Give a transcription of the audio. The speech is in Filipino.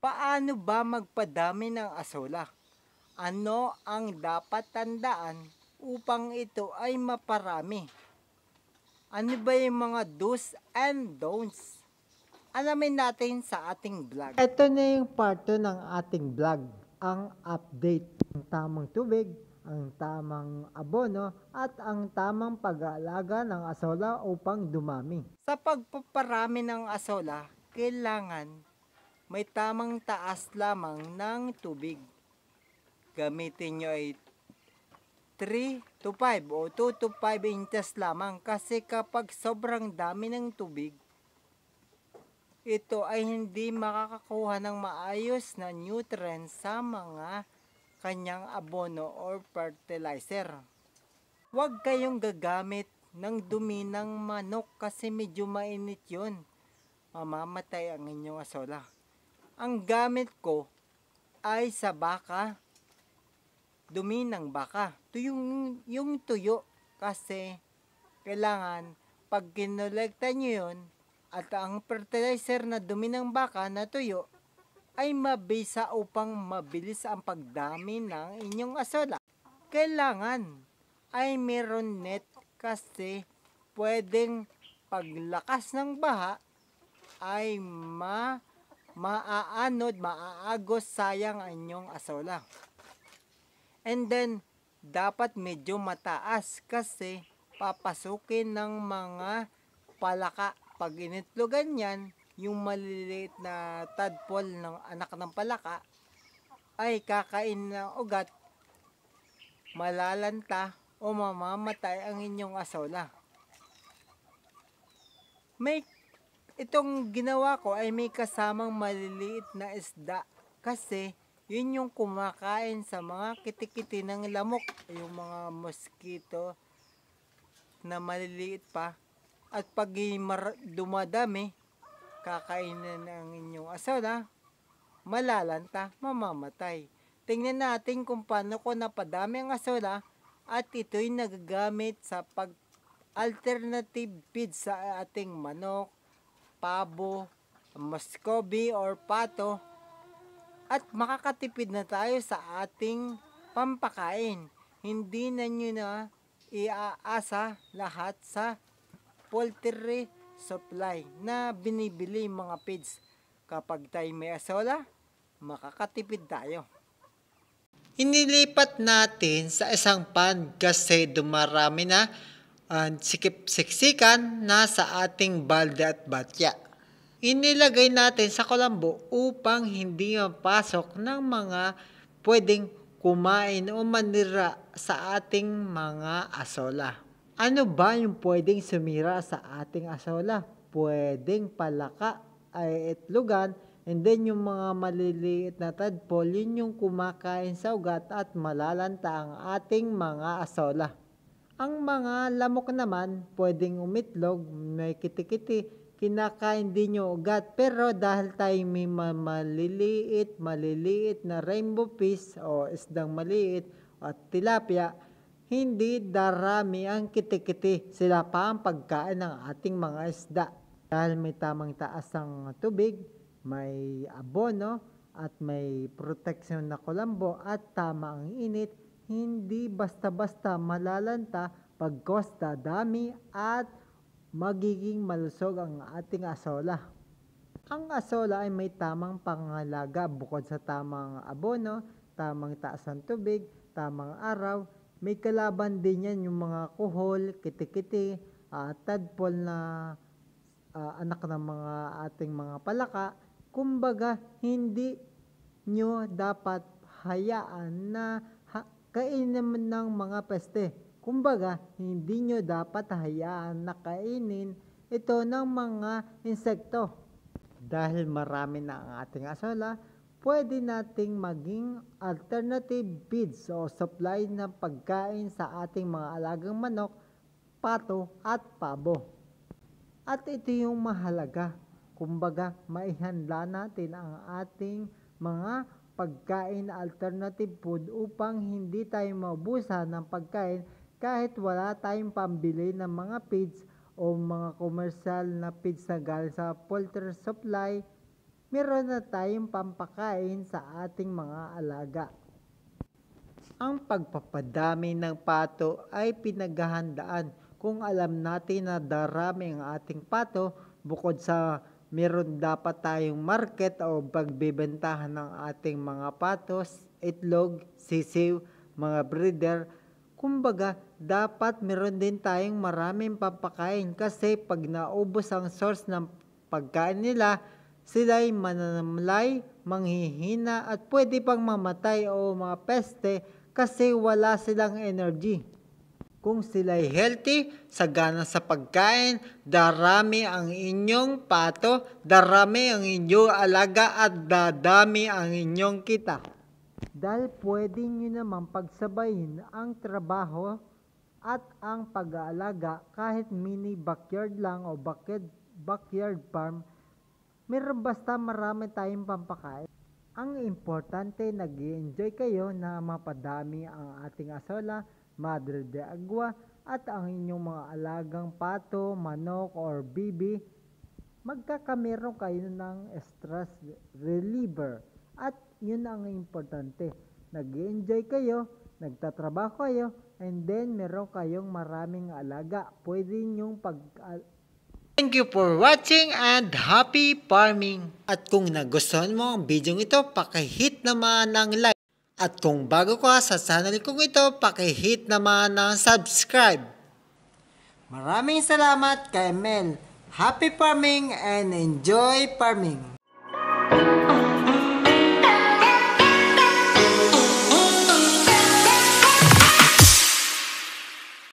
Paano ba magpadami ng asola? Ano ang dapat tandaan upang ito ay maparami? Ano ba yung mga do's and don'ts? Alamin natin sa ating vlog. Ito na yung part 2 ng ating vlog, ang update ng tamang tubig, ang tamang abono, at ang tamang pag-aalaga ng asola upang dumami. Sa pagpaparami ng asola, kailangan may tamang taas lamang ng tubig. Gamitin nyo ay 3 to 5 o 2 to 5 inches lamang, kasi kapag sobrang dami ng tubig, ito ay hindi makakakuha ng maayos na nutrients sa mga kanyang abono or fertilizer. Huwag kayong gagamit ng dumi ng manok kasi medyo mainit yun. Mamamatay ang inyong asola. Ang gamit ko ay sa baka, dumi ng baka. Ito yung tuyo, kasi kailangan pag kinolekta nyo yun at ang fertilizer na dumi ng baka na tuyo ay mabisa upang mabilis ang pagdami ng inyong asola. Kailangan ay meron net, kasi pwedeng paglakas ng baha ay maaagos, sayang ang inyong asola. And then, dapat medyo mataas kasi papasukin ng mga palaka. Pag initlogan yan, yung maliliit na tadpole ng anak ng palaka ay kakain ng ugat, malalanta o mamamatay ang inyong asola. Itong ginawa ko ay may kasamang maliliit na isda, kasi yun yung kumakain sa mga kitikiti ng lamok, yung mga mosquito na maliliit pa. At pag dumadami, kakainin ng inyong asola, malalanta, mamamatay. Tingnan natin kung paano ko napadami ang asola, at ito'y nagagamit sa alternative feed sa ating manok, pabo, muscovy or pato, at makakatipid na tayo sa ating pampakain. Hindi na nyo na iaasa lahat sa poultry supply na binibili mga feeds. Kapag tayo may asola, makakatipid tayo. Inilipat natin sa isang pan kasi dumarami na siksikan na sa ating balde at batya. Inilagay natin sa kulambo upang hindi mapasok ng mga pwedeng kumain o manira sa ating mga asola. Ano ba yung pwedeng sumira sa ating asola? Pwedeng palaka ay itlogan, and then yung mga maliliit na tadpole, yun yung kumakain sa ugat at malalanta ang ating mga asola. Ang mga lamok naman, pwedeng umitlog, may kitikiti, kinakain din yung ugat. Pero dahil tayo may maliliit na rainbow fish o isdang maliit at tilapia, hindi darami ang kitikiti. Sila pa ang pagkain ng ating mga isda. Dahil may tamang taas ng tubig, may abono, at may proteksyon na kulambo at tama ang init, hindi basta-basta malalanta pagkos dadami at magiging malusog ang ating asola. Ang asola ay may tamang pangalaga bukod sa tamang abono, tamang taas ng tubig, tamang araw. May kalaban din yan yung mga kuhol, kitikiti, tadpole na anak ng mga ating mga palaka. Kumbaga, hindi nyo dapat hayaan na kainin ng mga peste. Kumbaga, hindi nyo dapat hayaan na kainin ito ng mga insekto. Dahil marami na ang ating asola, pwede nating maging alternative feeds o supply ng pagkain sa ating mga alagang manok, pato at pabo. At ito yung mahalaga. Kumbaga, maihanda natin ang ating mga pagkain na alternative food upang hindi tayo maubusan ng pagkain kahit wala tayong pambili ng mga feeds o mga commercial na feeds na galing sa poultry supply. Meron na tayong pampakain sa ating mga alaga. Ang pagpapadami ng pato ay pinaghahandaan. Kung alam natin na darami ang ating pato, bukod sa meron dapat tayong market o pagbibentahan ng ating mga patos, itlog, sisiw, mga breeder, kumbaga dapat meron din tayong maraming pampakain kasi pag naubos ang source ng pagkain nila, sila'y mananamlay, manghihina at pwede pang mamatay o mga peste kasi wala silang energy. Kung sila'y healthy, sagana sa pagkain, darami ang inyong pato, darami ang inyong alaga at dadami ang inyong kita. Dahil pwede nyo naman pagsabayin ang trabaho at ang pag-aalaga kahit mini backyard lang o backyard farm, meron basta marami tayong pampakain. Ang importante, nag-i-enjoy kayo na mapadami ang ating asola, madre de agua, at ang inyong mga alagang pato, manok, or bibi. Magkakameron kayo ng stress reliever. At yun ang importante. Nag-i-enjoy kayo, nagtatrabaho kayo, and then meron kayong maraming alaga. Pwede nyong Thank you for watching and happy farming! At kung nagustuhan mo ang video ito, paki-hit naman ng like. At kung bago ka sa channel kong ito, paki-hit naman ng subscribe. Maraming salamat kay Mel. Happy farming and enjoy farming!